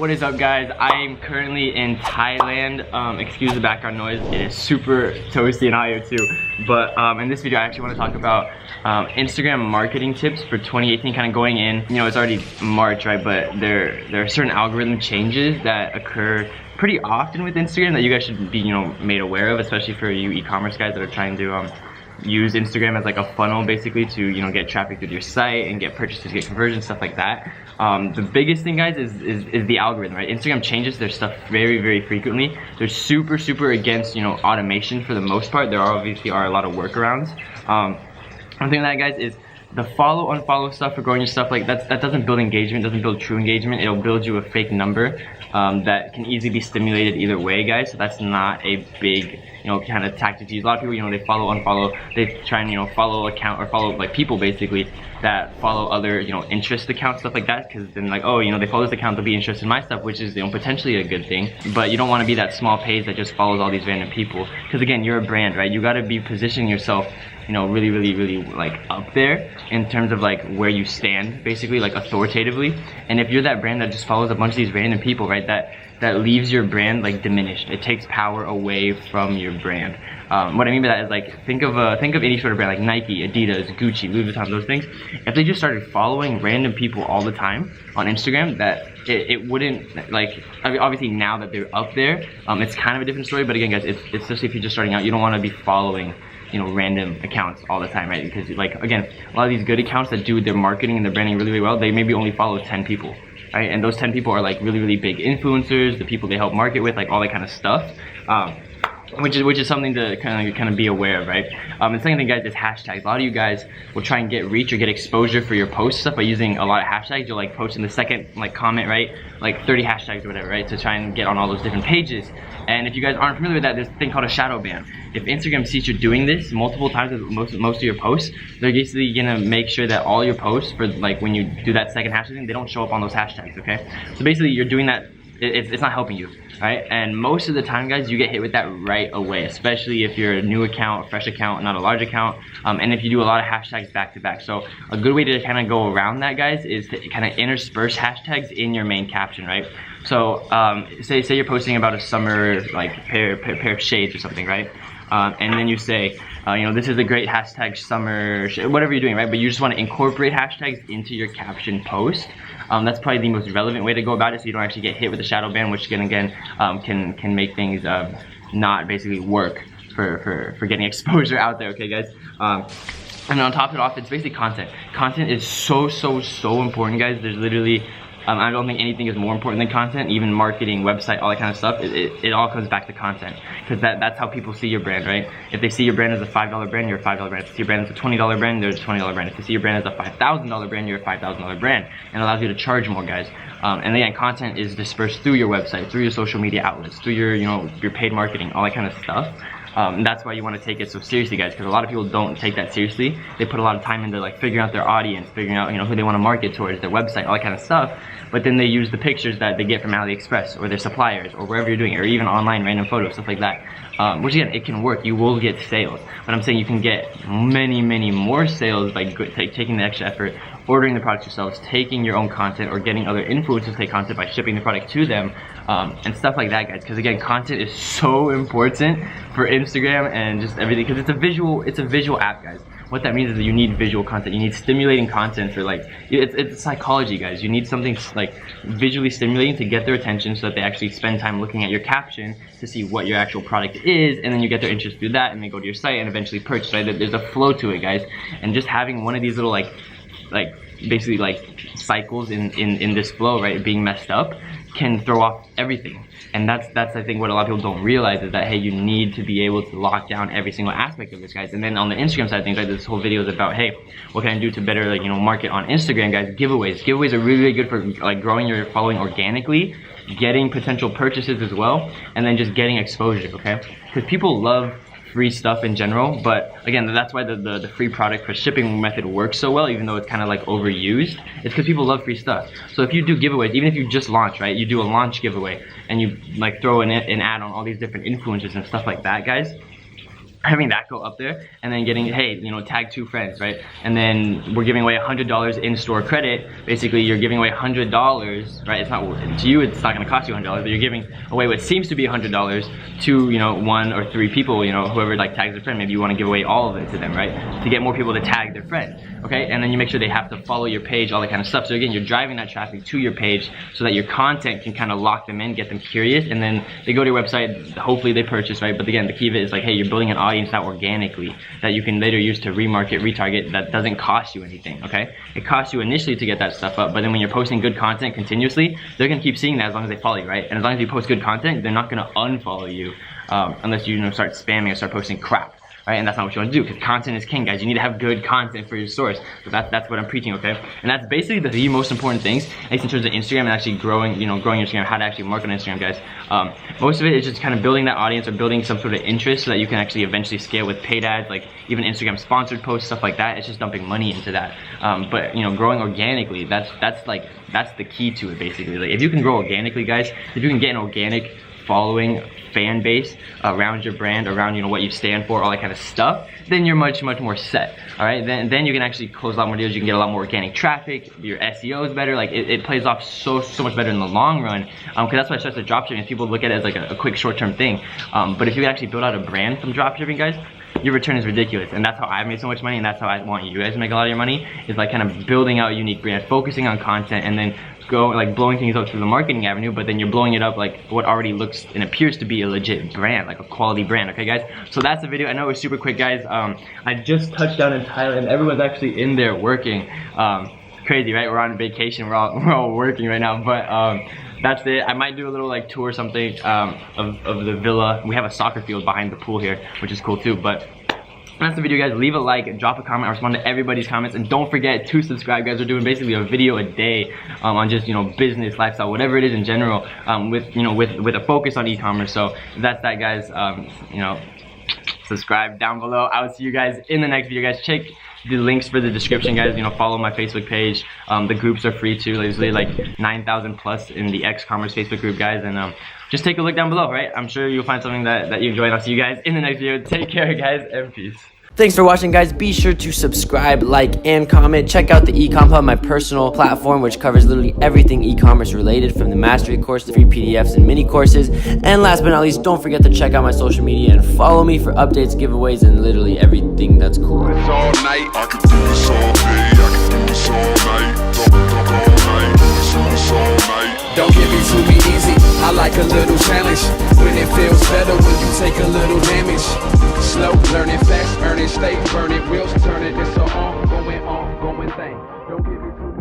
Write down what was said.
What is up, guys? I am currently in Thailand. Excuse the background noise. It is super toasty and hot here too. But in this video, I actually want to talk about Instagram marketing tips for 2018. Kind of going in, you know, it's already March, right? But there are certain algorithm changes that occur pretty often with Instagram that you guys should be, you know, made aware of, especially for you e-commerce guys that are trying to use Instagram as like a funnel basically to, you know, get traffic through your site and get purchases, get conversions, stuff like that. The biggest thing, guys, is the algorithm, right? Instagram changes their stuff very frequently. They're super against, you know, automation for the most part. There obviously are a lot of workarounds. One thing that, guys, is the follow unfollow stuff for growing your stuff, like that doesn't build engagement, doesn't build true engagement. It'll build you a fake number that can easily be stimulated either way, guys. So that's not a big, you know, kind of tactic to use. A lot of people, you know, they follow unfollow, they try and, you know, follow account or follow like people basically that follow other, you know, interest accounts, stuff like that, because then like, oh, you know, they follow this account, they'll be interested in my stuff, which is, you know, potentially a good thing. But you don't want to be that small page that just follows all these random people, because again, you're a brand, right? You got to be positioning yourself, you know, really like up there in terms of like where you stand basically, like authoritatively. And if you're that brand that just follows a bunch of these random people, right, that leaves your brand like diminished. It takes power away from your brand. What I mean by that is, like, think of any sort of brand like Nike, Adidas, Gucci, Louis Vuitton, those things. If they just started following random people all the time on Instagram, that it wouldn't, like, I mean, obviously now that they're up there, it's kind of a different story. But again, guys, it's especially if you're just starting out, you don't want to be following, you know, random accounts all the time, right? Because, like, again, a lot of these good accounts that do their marketing and their branding really well, they maybe only follow 10 people, right? And those 10 people are like really big influencers, the people they help market with, like all that kind of stuff. Which is something to kind of be aware of, right? And the second thing, guys, is hashtags. A lot of you guys will try and get reach or get exposure for your post stuff by using a lot of hashtags. You'll like post in the second like comment, right? Like 30 hashtags or whatever, right? To try and get on all those different pages. And if you guys aren't familiar with that, there's a thing called a shadow ban. If Instagram sees you're doing this multiple times with most of your posts, they're basically gonna make sure that all your posts for like when you do that second hashtag thing, they don't show up on those hashtags, okay? So basically you're doing that, it's not helping you, right? And most of the time, guys, you get hit with that right away, especially if you're a new account, a fresh account, not a large account, and if you do a lot of hashtags back to back. So a good way to kind of go around that, guys, is to kind of intersperse hashtags in your main caption, right? So say you're posting about a summer like pair of shades or something, right? And then you say, you know, this is a great hashtag summer, whatever you're doing, right? But you just want to incorporate hashtags into your caption post. That's probably the most relevant way to go about it, so you don't actually get hit with the shadow ban, which again can make things not basically work for getting exposure out there, okay, guys? And on top of it off, it's basically content. Content is so important, guys. There's literally I don't think anything is more important than content. Even marketing, website, all that kind of stuff, it all comes back to content, because that's how people see your brand, right? If they see your brand as a $5 brand, you're a $5 brand. If they see your brand as a $20 brand, they're a $20 brand. If they see your brand as a $5,000 brand, you're a $5,000 brand, and it allows you to charge more, guys. And again, content is dispersed through your website, through your social media outlets, through your, you know, your paid marketing, all that kind of stuff. And that's why you want to take it so seriously, guys, because a lot of people don't take that seriously. They put a lot of time into like figuring out their audience, figuring out, you know, who they want to market towards, their website, all that kind of stuff. But then they use the pictures that they get from AliExpress or their suppliers or wherever you're doing it, or even online random photos, stuff like that. Which again, it can work. You will get sales, but I'm saying you can get many more sales by taking the extra effort, ordering the products yourselves, taking your own content, or getting other influencers to take content by shipping the product to them, and stuff like that, guys. Because again, content is so important for Instagram and just everything, because it's a visual app, guys. What that means is that you need visual content. You need stimulating content for, like, it's psychology, guys. You need something like visually stimulating to get their attention, so that they actually spend time looking at your caption to see what your actual product is, and then you get their interest through that, and they go to your site and eventually purchase, right? There's a flow to it, guys. And just having one of these little like basically like cycles in this flow, right, being messed up, can throw off everything. And that's I think what a lot of people don't realize, is that, hey, you need to be able to lock down every single aspect of this, guys. And then on the Instagram side of things, right, this whole video is about, hey, what can I do to better, like, you know, market on Instagram, guys? Giveaways are really good for like growing your following organically, getting potential purchases as well, and then just getting exposure, okay? Because people love free stuff in general, but again, that's why the free product for shipping method works so well, even though it's kind of like overused. It's because people love free stuff. So if you do giveaways, even if you just launch, right, you do a launch giveaway and you like throw an ad on all these different influencers and stuff like that, guys, having that go up there, and then getting, hey, you know, tag 2 friends, right? And then we're giving away $100 in-store credit. Basically, you're giving away $100, right? It's not, to you, it's not gonna cost you $100, but you're giving away what seems to be $100 to, you know, 1 or 3 people, you know, whoever like tags their friend. Maybe you wanna give away all of it to them, right? To get more people to tag their friend, okay? And then you make sure they have to follow your page, all that kind of stuff. So again, you're driving that traffic to your page so that your content can kind of lock them in, get them curious, and then they go to your website, hopefully they purchase, right? But again, the key of it is like, hey, you're building an audience now organically that you can later use to remarket, retarget. That doesn't cost you anything, okay? It costs you initially to get that stuff up, but then when you're posting good content continuously, they're gonna keep seeing that as long as they follow you, right? And as long as you post good content, they're not gonna unfollow you unless you, start spamming or start posting crap. Right? And that's not what you want to do, because content is king, guys. You need to have good content for your source. So that's what I'm preaching, okay? And that's basically the most important things, at least in terms of Instagram and actually growing, growing Instagram, how to actually market on Instagram, guys. Most of it is just kind of building that audience or building some sort of interest so that you can actually eventually scale with paid ads, like even Instagram sponsored posts, stuff like that. It's just dumping money into that. But growing organically, that's the key to it, basically. Like if you can grow organically, guys, if you can get an organic following, fan base around your brand, around what you stand for, all that kind of stuff, then you're much more set. All right, then you can actually close a lot more deals. You can get a lot more organic traffic. Your SEO is better. Like it plays off so much better in the long run. Because that's why I started dropshipping. People look at it as like a quick short-term thing. But if you actually build out a brand from dropshipping, guys, your return is ridiculous. And that's how I've made so much money, and that's how I want you guys to make a lot of your money, is like kind of building out a unique brand, focusing on content, and then blowing things up through the marketing avenue, but then you're blowing it up like what already looks and appears to be a legit brand, like a quality brand. Okay, guys? So that's the video. I know it was super quick, guys. I just touched down in Thailand. Everyone's actually in there working. Crazy, right? We're on vacation. We're all working right now, but that's it. I might do a little like tour or something of the villa. We have a soccer field behind the pool here, which is cool too. But that's the video, guys. Leave a like, drop a comment. I respond to everybody's comments, and don't forget to subscribe, guys. We're doing basically a video a day on just business, lifestyle, whatever it is in general, with a focus on e-commerce. So that's that, guys. Subscribe down below. I will see you guys in the next video, guys. Check the links for the description, guys. Follow my Facebook page. The groups are free too. There's like 9,000 plus in the X-Commerce Facebook group, guys. And just take a look down below, right? I'm sure you'll find something that you enjoy. And I'll see you guys in the next video. Take care, guys, and peace. Thanks for watching, guys. Be sure to subscribe, like, and comment. Check out the Ecom Hub, my personal platform, which covers literally everything e-commerce related, from the mastery course to free PDFs and mini courses. And last but not least, don't forget to check out my social media and follow me for updates, giveaways, and literally everything that's cool. It's all night. I can do this all day. I can do this all night. All night. This all night. Don't give it to me easy. I like a little challenge. When it feels better when you take a little damage. Slow, learning fast, earning state, burning wheels, turning this on, going thing. Don't give it to me.